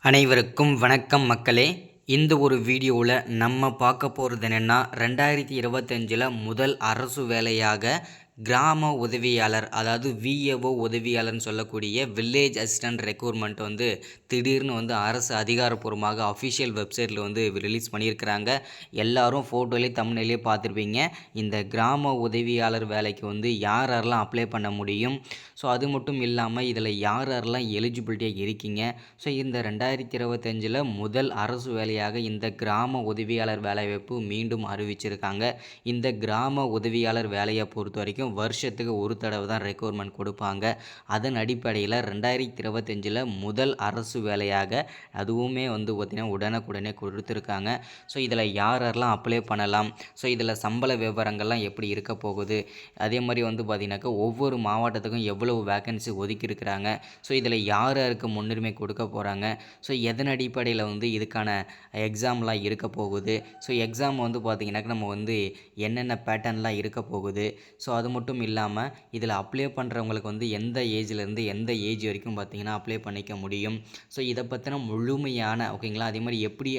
அனைவருக்கும் வணக்கம் மக்களே. இந்த ஒரு வீடியோவில் நம்ம பார்க்க போகிறது என்னென்னா 2025 முதல் அரசு வேலையாக கிராம உதவியாளர், அதாவது விஏஓ உதவியாளர்னு சொல்லக்கூடிய வில்லேஜ் அசிஸ்டன்ட் ரெக்ரூட்மெண்ட் திடீர்னு அரசு அதிகாரப்பூர்வமாக அஃபிஷியல் வெப்சைட்டில் ரிலீஸ் பண்ணியிருக்கிறாங்க. எல்லாரும் ஃபோட்டோலேயே தம்ப்நெயிலே பார்த்துருப்பீங்க. இந்த கிராம உதவியாளர் வேலைக்கு யாரெல்லாம் அப்ளை பண்ண முடியும், ஸோ அது மட்டும் இல்லாமல் இதில் யாரெல்லாம் எலிஜிபிலிட்டியாக இருக்கீங்க, ஸோ இந்த 2025 முதல் அரசு வேலையாக இந்த கிராம உதவியாளர் வேலைவாய்ப்பு மீண்டும் அறிவிச்சிருக்காங்க. இந்த கிராம உதவியாளர் வேலையை பொறுத்த வரைக்கும் வருஷத்துக்கு ஒரு தடவை தான் ரெக்ரூட்மெண்ட் கொடுப்பாங்க. அதன் அடிப்படையில் 2025 முதல் அரசு வேலையாக அதுவுமே பார்த்திங்கன்னா உடனுக்குடனே கொடுத்துருக்காங்க. ஸோ இதில் யாரெல்லாம் அப்ளை பண்ணலாம், ஸோ இதில் சம்பள விவரங்கள்லாம் எப்படி இருக்க போகுது, அதே மாதிரி பார்த்திங்கனாக்கா ஒவ்வொரு மாவட்டத்துக்கும் எவ்வளவு வேக்கன்சி ஒதுக்கியிருக்கிறாங்க, ஸோ இதில் யாருக்கு முன்னுரிமை கொடுக்க போகிறாங்க, ஸோ எதன் அடிப்படையில் இதுக்கான எக்ஸாம்லாம் இருக்க போகுது, ஸோ எக்ஸாம் பார்த்திங்கனாக்கா நம்ம என்னென்ன பேட்டர்ன்லாம் இருக்க போகுது, ஸோ அது மட்டும் இல்லாமல் இதில் அப்ளை பண்ணுறவங்களுக்கு எந்த ஏஜ்லேருந்து எந்த ஏஜ் வரைக்கும் பார்த்திங்கன்னா அப்ளை பண்ணிக்க முடியும், ஸோ இதை பற்றின முழுமையான ஓகேங்களா, அதே மாதிரி எப்படி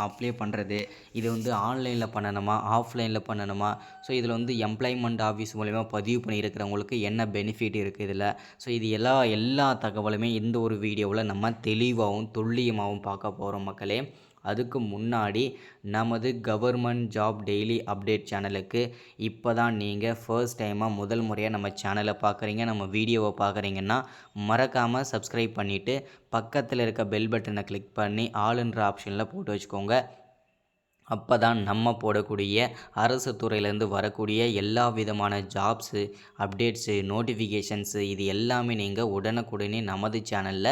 அப்ளை பண்ணுறது, இது ஆன்லைனில் பண்ணணுமா ஆஃப்லைனில் பண்ணணுமா, ஸோ இதில் எம்ப்ளாய்மெண்ட் ஆஃபீஸ் மூலமா பதிவு பண்ணியிருக்கிறவங்களுக்கு என்ன பெனிஃபிட் இருக்குது இதில், ஸோ இது எல்லா தகவலுமே இந்த ஒரு வீடியோவில் நம்ம தெளிவாகவும் துல்லியமாகவும் பார்க்க போகிறோம் மக்களே. அதுக்கு முன்னாடி நமது கவர்மெண்ட் ஜாப் டெய்லி அப்டேட் சேனலுக்கு இப்போ தான் நீங்கள் ஃபர்ஸ்ட் டைமாக முதல் முறையாக நம்ம சேனலை பார்க்குறீங்க, நம்ம வீடியோவை பார்க்குறீங்கன்னா மறக்காமல் சப்ஸ்கிரைப் பண்ணிவிட்டு பக்கத்தில் இருக்க பெல் பட்டனை கிளிக் பண்ணி ஆளுன்ற ஆப்ஷனில் போட்டு வச்சுக்கோங்க. அப்போ தான் நம்ம போடக்கூடிய அரசு துறையிலேருந்து வரக்கூடிய எல்லா விதமான ஜாப்ஸு, அப்டேட்ஸு, நோட்டிஃபிகேஷன்ஸு இது எல்லாமே நீங்கள் உடனுக்குடனே நமது சேனலில்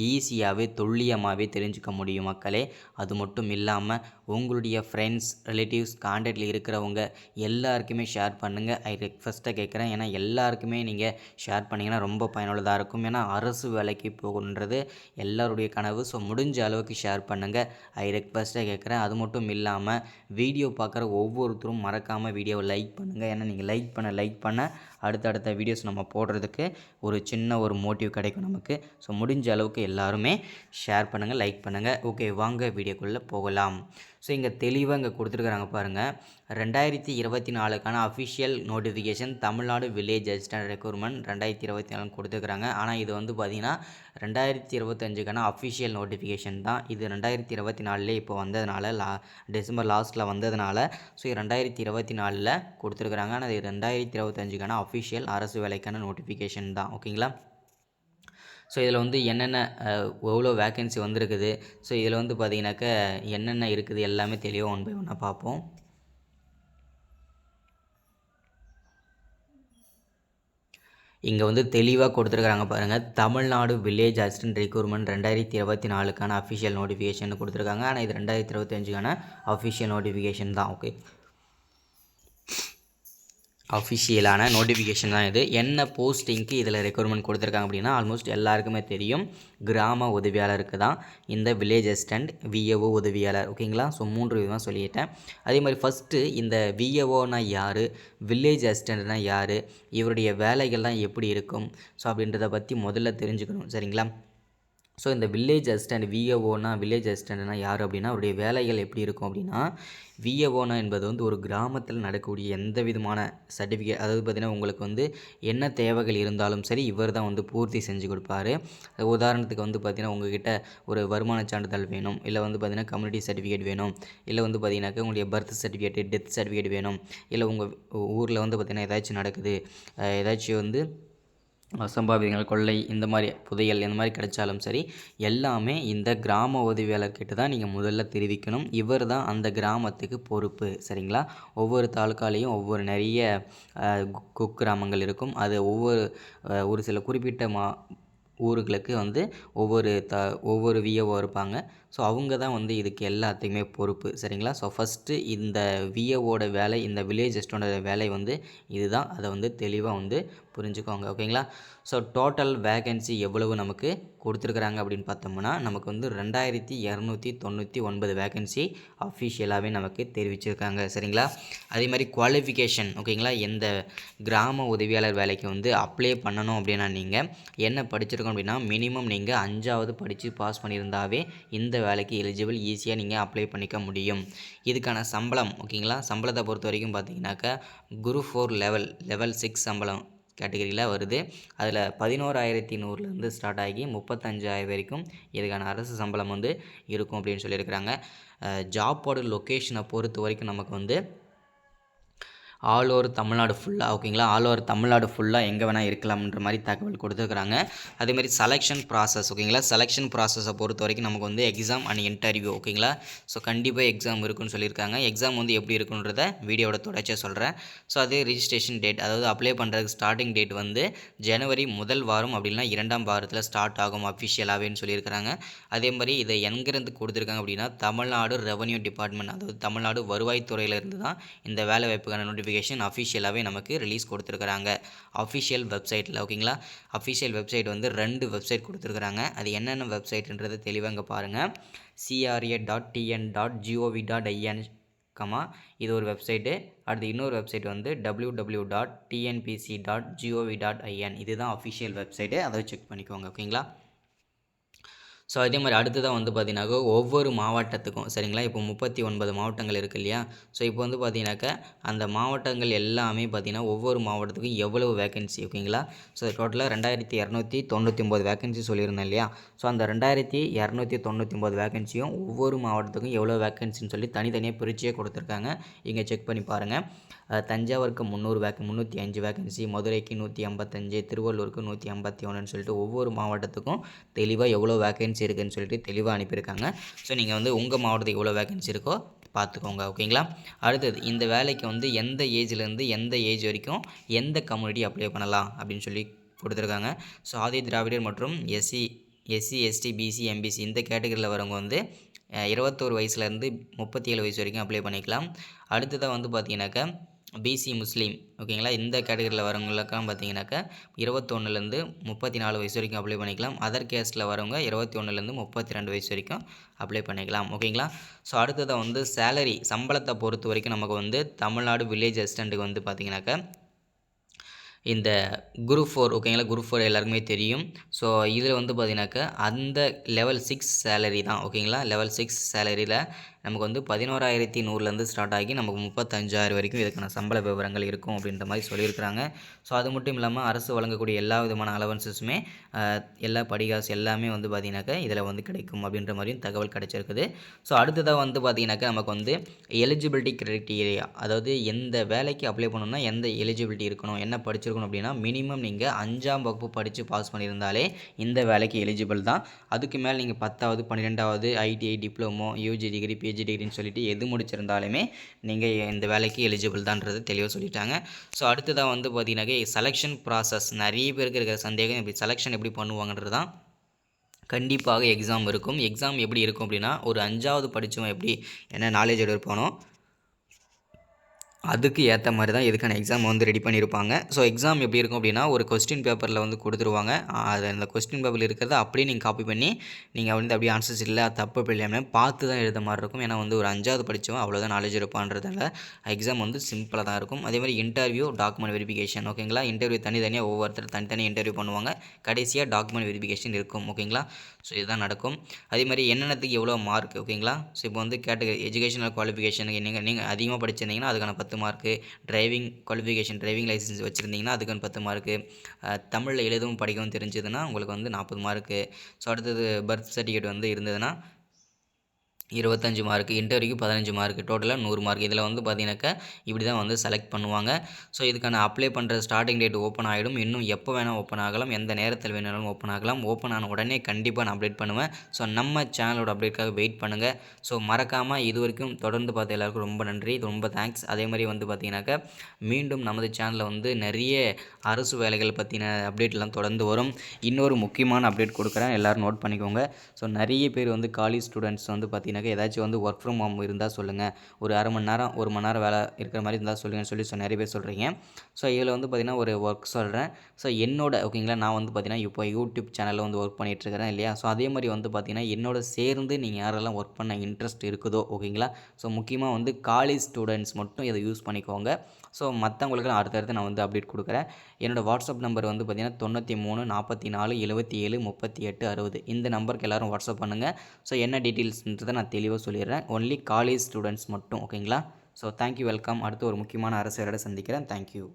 ஈஸியாகவே துல்லியமாகவே தெரிஞ்சுக்க முடியும் மக்களே. அது மட்டும் இல்லாமல் உங்களுடைய ஃப்ரெண்ட்ஸ், ரிலேட்டிவ்ஸ், கான்டாக்டில் இருக்கிறவங்க எல்லாருக்குமே ஷேர் பண்ணுங்கள். ஐ ரெக்வெஸ்ட்டாக கேட்குறேன். ஏன்னா எல்லாருக்குமே நீங்கள் ஷேர் பண்ணிங்கன்னா ரொம்ப பயனுள்ளதாக இருக்கும். ஏன்னா அரசு வேலைக்கு போகுன்றது எல்லாருடைய கனவு. ஸோ முடிஞ்ச அளவுக்கு ஷேர் பண்ணுங்கள். ஐ ரெக்வெஸ்ட்டாக கேட்குறேன். அது மட்டும் இல்லாமல் வீடியோ பார்க்குற ஒவ்வொருத்தரும் மறக்காமல் வீடியோவை லைக் பண்ணுங்கள். ஏன்னா நீங்கள் லைக் பண்ண அடுத்தடுத்த வீடியோஸ் நம்ம போடுறதுக்கு ஒரு சின்ன ஒரு மோட்டிவ் கிடைக்கும் நமக்கு. ஸோ முடிஞ்ச அளவுக்கு எல்லாருமே ஷேர் பண்ணுங்கள், லைக் பண்ணுங்கள். ஓகே, வாங்க வீடியோக்குள்ளே போகலாம். ஸோ இங்கே தெளிவாக இங்கே கொடுத்துருக்குறாங்க பாருங்கள். 2024க்கான official notification Tamil Nadu village assistant recruitment 2024 கொடுத்துருக்குறாங்க. ஆனால் இது பார்த்திங்கன்னா 2025க்கான அஃபிஷியல் நோட்டிஃபிகேஷன் தான். இது 2024 இப்போ வந்ததுனால டிசம்பர் லாஸ்ட்டில் வந்ததுனால ஸோ 2024 கொடுத்துருக்குறாங்க. ஆனால் இது 2025க்கான அஃபிஷியல் அரசு வேலைக்கான நோட்டிஃபிகேஷன் தான். ஓகேங்களா. ஸோ இதில் என்னென்ன எவ்வளோ வேக்கன்சி வந்திருக்குது, ஸோ இதில் பார்த்திங்கனாக்கா என்னென்ன இருக்குது எல்லாமே தெளிவாக ஒன் பை ஒன்னாக பார்ப்போம். இங்கே தெளிவாக கொடுத்துருக்குறாங்க பாருங்கள். தமிழ்நாடு வில்லேஜ் அசிஸ்டன்ட் ரெக்ரூட்மெண்ட் 2024க்கான அஃபிஷியல் நோட்டிஃபிகேஷன் கொடுத்துருக்காங்க. ஆனால் இது 2025க்கான அஃபிஷியல் நோட்டிஃபிகேஷன் தான். ஓகே, அஃபிஷியலான நோட்டிஃபிகேஷன் தான் இது. என்ன போஸ்டிங்க்கு இதில் ரெக்ரூட்மெண்ட் கொடுத்துருக்காங்க அப்படின்னா ஆல்மோஸ்ட் எல்லாருக்குமே தெரியும், கிராம உதவியாளருக்கு தான் இந்த வில்லேஜ் அசிஸ்டன்ட் விஏஓ உதவியாளர். ஓகேங்களா. ஸோ 3 விதமாக சொல்லிட்டேன். அதே மாதிரி ஃபஸ்ட்டு இந்த விஏஓனா யார், வில்லேஜ் அசிஸ்டண்ட்னா யார், இவருடைய வேலைகள்லாம் எப்படி இருக்கும், ஸோ அப்படின்றத பற்றி முதல்ல தெரிஞ்சுக்கணும். சரிங்களா. ஸோ இந்த வில்லேஜ் அசிஸ்டன்ட் விஏஓனா வில்லேஜ் அசிஸ்டண்ட்னா யார் அப்படின்னா அவருடைய வேலைகள் எப்படி இருக்கும் அப்படின்னா, விஏஓனா என்பது ஒரு கிராமத்தில் நடக்கக்கூடிய எந்த விதமான சர்டிஃபிகேட், அதாவது பார்த்திங்கன்னா உங்களுக்கு என்ன தேவைகள் இருந்தாலும் சரி இவர் தான் பூர்த்தி செஞ்சு கொடுப்பாரு. உதாரணத்துக்கு பார்த்திங்கன்னா உங்கள்கிட்ட ஒரு வருமான சான்றிதழ் வேணும், இல்லை பார்த்திங்கன்னா கம்யூனிட்டி சர்டிஃபிகேட் வேணும், இல்லை பார்த்திங்கனாக்கா உங்களுடைய பர்த் சர்டிஃபிகேட், டெத் சர்டிஃபிகேட் வேணும், இல்லை உங்கள் ஊரில் பார்த்திங்கன்னா ஏதாச்சும் நடக்குது, ஏதாச்சும் அசம்பாவிதங்கள், கொள்ளை, இந்த மாதிரி புதையல் இந்த மாதிரி கிடைச்சாலும் சரி எல்லாமே இந்த கிராம உதவியாளர்கிட்ட தான் நீங்கள் முதல்ல தெரிவிக்கணும். இவர் தான் அந்த கிராமத்துக்கு பொறுப்பு. சரிங்களா. ஒவ்வொரு தாலுக்காலேயும் ஒவ்வொரு நிறைய குக்கிராமங்கள் இருக்கும். அது ஒரு சில குறிப்பிட்ட ஊர்களுக்கு ஒவ்வொரு விஏஓ இருப்பாங்க. ஸோ அவங்க தான் இதுக்கு எல்லாத்துக்குமே பொறுப்பு. சரிங்களா. ஸோ ஃபஸ்ட்டு இந்த விஏஓட வேலை, இந்த வில்லேஜ் அசிஸ்டண்டோட வேலை இதுதான். அதை தெளிவாக புரிஞ்சுக்கோங்க. ஓகேங்களா. ஸோ டோட்டல் வேகன்சி எவ்வளவு நமக்கு கொடுத்துருக்குறாங்க அப்படின்னு பார்த்தோம்னா நமக்கு 2299 வேகன்சி அஃபிஷியலாகவே நமக்கு தெரிவிச்சிருக்காங்க. சரிங்களா. அதே மாதிரி குவாலிஃபிகேஷன் ஓகேங்களா. எந்த கிராம உதவியாளர் வேலைக்கு அப்ளை பண்ணணும் அப்படின்னா நீங்கள் என்ன படிச்சிருக்கணும் படிச்சிருக்கோம் அப்படின்னா மினிமம் நீங்கள் 5வது படித்து பாஸ் பண்ணியிருந்தாவே இந்த வேலைக்கு எலிஜிபிள், ஈஸியாக நீங்கள் அப்ளை பண்ணிக்க முடியும். இதுக்கான சம்பளம் ஓகேங்களா, சம்பளத்தை பொறுத்த வரைக்கும் பார்த்தீங்கன்னாக்கா குரூப் 4 லெவல் 6 சம்பளம் கேட்டகரியில் வருது. அதில் 11,100லேருந்து ஸ்டார்ட் ஆகி 35,000 வரைக்கும் இதுக்கான அரசு சம்பளம் வந்து இருக்கும் அப்படின்னு சொல்லியிருக்கிறாங்க. ஜாப்போட லொக்கேஷனை பொறுத்த வரைக்கும் நமக்கு வந்து ஆல் ஓவர் தமிழ்நாடு ஃபுல்லாக ஓகேங்களா, ஆல் ஓவர் தமிழ்நாடு ஃபுல்லாக எங்கே வேணால் இருக்கலாம்ன்ற மாதிரி தகவல் கொடுத்துருக்குறாங்க. அதேமாதிரி செலெக்ஷன் ப்ராசஸ் ஓகேங்களா, செலெக்ஷன் ப்ராசஸை பொறுத்த வரைக்கும் நமக்கு வந்து எக்ஸாம் அண்ட் இன்டர்வியூ ஓகேங்களா. ஸோ கண்டிப்பாக எக்ஸாம் இருக்குன்னு சொல்லியிருக்காங்க. எக்ஸாம் வந்து எப்படி இருக்குன்றத வீடியோட தொடர்ச்சியாக சொல்கிறேன். ஸோ அது ரிஜிஸ்ட்ரேஷன் டேட், அதாவது அப்ளை பண்ணுறதுக்கு ஸ்டார்டிங் டேட் வந்து ஜனவரி முதல் வாரம் அப்படின்னா 2ஆம் வாரத்தில் ஸ்டார்ட் ஆகும் அஃபிஷியலாகவேன்னு சொல்லியிருக்கிறாங்க. அதே மாதிரி இதை எங்கேருந்து கொடுத்துருக்காங்க அப்படின்னா தமிழ்நாடு ரெவன்யூ டிபார்ட்மெண்ட், அதாவது தமிழ்நாடு வருவாய்த்துறையிலேருந்து தான் இந்த வேலை வாய்ப்புக்கான நோட்டிஃபிகேஷன் அஃபிஷியலாகவே நமக்கு ரிலீஸ் கொடுத்துருக்குறாங்க அஃபிஷியல் வெப்சைட்டில் ஓகேங்களா. அஃபிஷியல் வெப்சைட் வந்து 2 வெப்சைட் கொடுத்துருக்குறாங்க. அது என்னென்ன வெப்சைட்ன்றது தெளிவாக இங்கே பாருங்கள். cra.tn.gov.in இது ஒரு வெப்சைட்டு. அடுத்து இன்னொரு வெப்சைட் வந்து www.tnpc.gov.in இதுதான் அஃபிஷியல் வெப்சைட்டு, அதை செக் பண்ணிக்கோங்க ஓகேங்களா. ஸோ அதே மாதிரி அடுத்ததாக வந்து பார்த்தீங்கன்னாக்கா ஒவ்வொரு மாவட்டத்துக்கும் சரிங்களா, இப்போ 39 மாவட்டங்கள் இருக்குது இல்லையா. ஸோ இப்போ வந்து பார்த்தீங்கன்னாக்கா அந்த மாவட்டங்கள் எல்லாமே பார்த்தீங்கன்னா ஒவ்வொரு மாவட்டத்துக்கும் எவ்வளவு வேக்கன்சி ஓகேங்களா. ஸோ டோட்டலாக 2,299 வேக்கன்சி சொல்லியிருந்தேன் இல்லையா. ஸோ அந்த 2,299 வேக்கன்சியும் ஒவ்வொரு மாவட்டத்துக்கும் எவ்வளோ வேக்கன்சின்னு சொல்லி தனித்தனியாக பிரிச்சே கொடுத்துருக்காங்க. இங்கே செக் பண்ணி பாருங்கள். தஞ்சாவூருக்கு 305 வேக்கன்சி, மதுரைக்கு 185, திருவள்ளூருக்கு 181ன்னு சொல்லிட்டு ஒவ்வொரு மாவட்டத்துக்கும் தெளிவாக எவ்வளோ வேக்கன்சி இருக்குதுன்னு சொல்லிட்டு தெளிவாக அனுப்பியிருக்காங்க. ஸோ நீங்கள் வந்து உங்கள் மாவட்டத்துக்கு எவ்வளோ வேக்கன்சி இருக்கோ பார்த்துக்கோங்க ஓகேங்களா. அடுத்தது இந்த வேலைக்கு வந்து எந்த ஏஜ்லேருந்து எந்த ஏஜ் வரைக்கும் எந்த கம்யூனிட்டி அப்ளை பண்ணலாம் அப்படின்னு சொல்லி கொடுத்துருக்காங்க. ஸோ ஆதி திராவிடர் மற்றும் எஸ்சி எஸ்டி பிசி எம்பிசி இந்த கேட்டகரியில் வரவங்க வந்து 21 வயசுலேருந்து 37 வயசு வரைக்கும் அப்ளை பண்ணிக்கலாம். அடுத்ததாக வந்து பார்த்தீங்கன்னாக்கா பிசி முஸ்லீம் ஓகேங்களா, இந்த கேட்டகரியில் வரவங்களுக்கெல்லாம் பார்த்தீங்கன்னாக்கா 21லேருந்து 34 வயசு வரைக்கும் அப்ளை பண்ணிக்கலாம். அதர் கேஸ்ட்டில் வரவங்க 21லேருந்து 32 வயசு வரைக்கும் அப்ளை பண்ணிக்கலாம் ஓகேங்களா. ஸோ அடுத்ததாக வந்து சேலரி சம்பளத்தை பொறுத்த வரைக்கும் நமக்கு வந்து தமிழ்நாடு வில்லேஜ் அசிஸ்டண்ட்டுக்கு வந்து பார்த்தீங்கன்னாக்கா இந்த குரூப் 4 ஓகேங்களா, குரூப் 4 எல்லாருக்குமே தெரியும். ஸோ இதில் வந்து பார்த்தீங்கன்னாக்கா அந்த லெவல் 6 சேலரி தான் ஓகேங்களா. லெவல் 6 சேலரியில் நமக்கு வந்து 11,100லேருந்து ஸ்டார்ட் ஆகி நமக்கு 35,000 வரைக்கும் இதுக்கான சம்பள விவரங்கள் இருக்கும் அப்படின்ற மாதிரி சொல்லியிருக்கிறாங்க. ஸோ அது மட்டும் இல்லாமல் அரசு வழங்கக்கூடிய எல்லா விதமான அலவன்சஸுமே எல்லா படிகாசு எல்லாமே வந்து பார்த்திங்கனாக்கா இதில் வந்து கிடைக்கும் அப்படின்ற மாதிரியும் தகவல் கிடைச்சிருக்குது. ஸோ அடுத்ததாக வந்து பார்த்திங்கனாக்கா நமக்கு வந்து எலிஜிபிலிட்டி க்ரைட்டீரியா, அதாவது எந்த வேலைக்கு அப்ளை பண்ணணும்னா எந்த எலிஜிபிலிட்டி இருக்கணும், என்ன படிச்சிருக்கணும் அப்படின்னா மினிமம் நீங்கள் 5ஆம் வகுப்பு படித்து பாஸ் பண்ணியிருந்தாலே இந்த வேலைக்கு எலிஜிபிள் தான். அதுக்கு மேலே நீங்கள் 10வது 12வது ITI diploma UG degree PG டிகிரின்னு சொல்லிட்டு எது முடிச்சிருந்தாலுமே நீங்கள் இந்த வேலைக்கு எலிஜிபிள் தான்றது தெளிவாக சொல்லிட்டாங்க. ஸோ அடுத்ததாக வந்து பார்த்தீங்கன்னாக்கா செலெக்ஷன் ப்ராசஸ், நிறைய பேருக்கு இருக்கிற சந்தேகம் இப்படி செலெக்ஷன் எப்படி பண்ணுவாங்கன்றது தான். கண்டிப்பாக எக்ஸாம் இருக்கும். எக்ஸாம் எப்படி இருக்கும் அப்படின்னா ஒரு 5வது படித்தவன் எப்படி என்ன நாலேஜ் எடுப்பானோ அதுக்கு ஏற்ற மாதிரி தான் இதுக்கான எக்ஸாம் வந்து ரெடி பண்ணியிருப்பாங்க. ஸோ எக்ஸாம் எப்படி இருக்கும் அப்படின்னா ஒரு கொஸ்டின் பேப்பரில் வந்து கொடுத்துருவாங்க. அது அந்த கொஸ்டின் பேப்பரில் இருக்கிறத அப்படியே நீங்கள் காப்பி பண்ணி நீங்கள் வந்து அப்படியே ஆன்சர்ஸ் இல்லை தப்பு இல்லையாமல் பார்த்து தான் எழுத மாதிரி இருக்கும். ஏன்னா வந்து ஒரு 5வது படித்தவன் அவ்வளோதான் நாலேஜ் இருப்பான்றதால எக்ஸாம் வந்து சிம்பிளாக தான் இருக்கும். அதே மாதிரி இன்டர்வியூ டாக்குமெண்ட் வெரிஃபிகேஷன் ஓகேங்களா. இன்டர்வியூ தனித்தனியாக ஒவ்வொருத்தர் தனித்தனி இன்டர்வியூ பண்ணுவாங்க. கடைசியாக டாக்குமெண்ட் வெரிஃபிகேஷன் இருக்கும் ஓகேங்களா. ஸோ இதுதான் நடக்கும். அதே மாதிரி என்னென்னத்துக்கு எவ்வளோ மார்க் ஓகேங்களா. ஸோ இப்போ வந்து கேட்டகரி எஜுகேஷனல் குவாலிஃபிகேஷனுக்கு நீங்கள் அதிகமாக படிச்சிருந்தீங்கன்னா அதுக்கான 10 mark, driving qualification driving licence வச்சுருந்தீங்கன்னா அதுக்கு 10 மார்க்கு, தமிழில் எழுதவும் படிக்கவும் தெரிஞ்சதுன்னா உங்களுக்கு வந்து 40 மார்க்கு. ஸோ அடுத்தது பர்த் சர்டிஃபிகேட் வந்து இருந்ததுன்னா 25 மார்க்கு, இன்டர்வியூக்கு 15 மார்க்கு, டோட்டலாக 100 மார்க். இதில் வந்து பார்த்தீங்கன்னாக்கா இப்படி தான் வந்து செலக்ட் பண்ணுவாங்க. ஸோ இதுக்கான அப்ளை பண்ணுற ஸ்டார்டிங் டேட் ஓப்பன் ஆகிடும். இன்னும் எப்போ வேணால் ஓப்பன் ஆகலாம், எந்த நேரத்தில் வேணாலும் ஓப்பன் ஆகலாம். ஓப்பன் ஆன உடனே கண்டிப்பாக நான் அப்டேட் பண்ணுவேன். ஸோ நம்ம சேனலோட அப்டேட்காக வெயிட் பண்ணுங்கள். ஸோ மறக்காமல் இது வரைக்கும் தொடர்ந்து பார்த்த எல்லாருக்கும் ரொம்ப நன்றி, ரொம்ப தேங்க்ஸ். அதே மாதிரி வந்து பார்த்தீங்கன்னாக்கா மீண்டும் நமது சேனலில் வந்து நிறைய அரசு வேலைகள் பற்றின அப்டேட்லாம் தொடர்ந்து வரும். இன்னொரு முக்கியமான அப்டேட் கொடுக்குறேன், எல்லோரும் நோட் பண்ணிக்கோங்க. ஸோ நிறைய பேர் வந்து காலேஜ் ஸ்டூடெண்ட்ஸ் வந்து பார்த்தீங்கன்னா எனக்கு ஏதாச்சும் வந்து ஒர்க் ஃப்ரம் ஹோம் இருந்தால் சொல்லுங்கள், ஒரு அரை மணி நேரம் 1 மணி நேரம் வேலை இருக்கிற மாதிரி இருந்தால் சொல்லுங்கன்னு சொல்லி நிறைய பேர் சொல்கிறீங்க. ஸோ இதில் வந்து பார்த்திங்கன்னா ஒரு ஒர்க் சொல்கிறேன். ஸோ என்னோட ஓகேங்களா, நான் வந்து பார்த்திங்கன்னா இப்போ யூடியூப் சேனலில் வந்து ஒர்க் பண்ணிகிட்ருக்கிறேன் இல்லையா. ஸோ அதே மாதிரி வந்து பார்த்திங்கன்னா என்னோட சேர்ந்து நீங்கள் யாரெல்லாம் ஒர்க் பண்ண இன்ட்ரெஸ்ட் இருக்குதோ ஓகேங்களா, ஸோ முக்கியமாக வந்து காலேஜ் ஸ்டூடெண்ட்ஸ் மட்டும் இதை யூஸ் பண்ணிக்கோங்க. ஸோ மற்றவங்களுக்கு நான் அடுத்தடுத்து நான் வந்து அப்டேட் கொடுக்குறேன். என்னோடய வாட்ஸ்அப் நம்பர் வந்து பார்த்திங்கன்னா 93 44 77 38 60. இந்த நம்பருக்கு எல்லோரும் வாட்ஸ்அப் பண்ணுங்கள். ஸோ என்ன டீட்டெயில்ஸ்ன்றதை நான் தெளிவாக சொல்லிடுறேன். ஒன்லி காலேஜ் ஸ்டூடெண்ட்ஸ் மட்டும் ஓகேங்களா. So thank you, welcome. அடுத்து ஒரு முக்கியமான அரசு வேலையோட சந்திக்கிறேன். தேங்க்யூ.